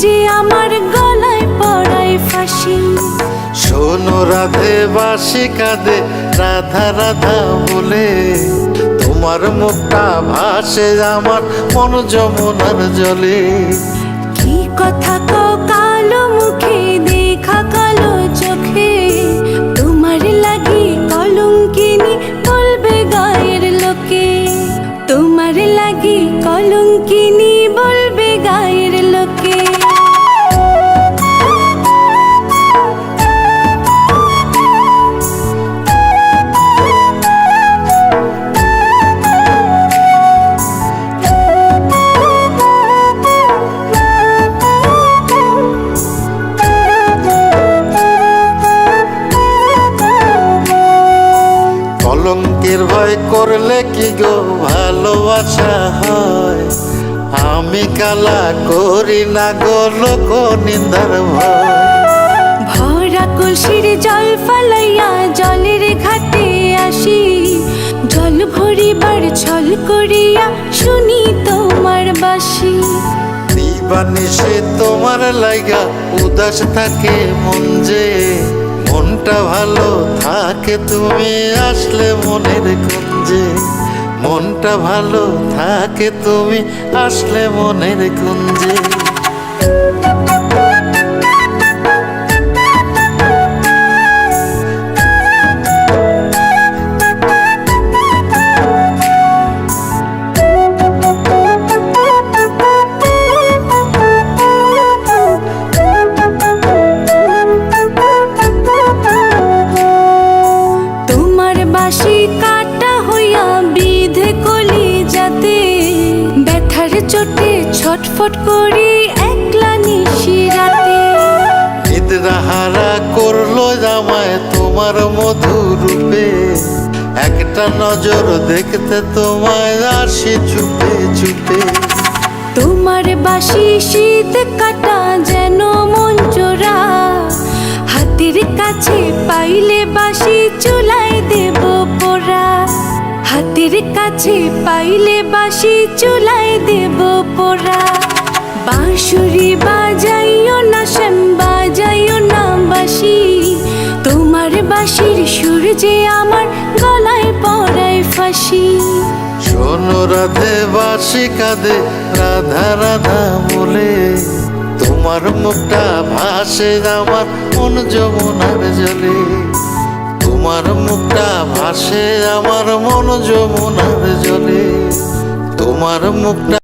যে আমার গলায় পড়ায় ফাঁসি। শোনো রাধে বাঁশি কাঁদে রাধা রাধা বলে, তোমার মুখটা ভাসে আমার মন যমুনার জলে। কি কথা কও কালো মুখে দেখা কালো চোখে, তোমার লাগি কলঙ্কিনী বলবে গায়ের লোকে। তোমার লাগি কলঙ্কিনী বলবে গায়ের লোকে। কলঙ্কের ভয় করলে কি গো ভালোবাসা হয়? আমি কালা করি না গো লোক নিন্দার ভয়। ভরা কলসির জল ফালাইয়া জলের ঘাটে আসি, জল ভরিবার ছল করিয়া শুনি তোমার বাঁশি। দিবানিশে তোমার লাইগা উদাস থাকে মন যে, মনটা ভালো থাকে তুমি আসলে মনের কুঞ্জে। মনটা ভালো থাকে তুমি আসলে মনের কুঞ্জে। বাঁশি কাটা হইয়া বিধে কলি যাতে, ব্যথার চোটে ছটফট করি একলা নিশি রাতে। নিদ্রাহারা করলো জামায় তোমার মধুর রূপে, একটা নজর দেখতে তোমায় আসি চুপে চুপে। তোমার বাঁশি শীত কাটা যেন মন চোরা, হাতের কাছে পাইলে বাঁশি চুলায় দেব পোড়া। হাতের কাছে পাইলে বাঁশি চুলায় দেব পোড়া। বাঁশুরি বাজাইও না শ্যাম বাজাইও না বাঁশি, তোমার বাঁশির সুর যে আমার গলায় পড়ায় ফাঁসি। শোনো রাধে বাঁশি কাঁদে রাধা রাধা বলে, তোমার মুখটা ভাসে আমার মন যমুনার জলে। তোমার মুখটা ভাসে আমার মন যমুনার জলে। তোমার মুখটা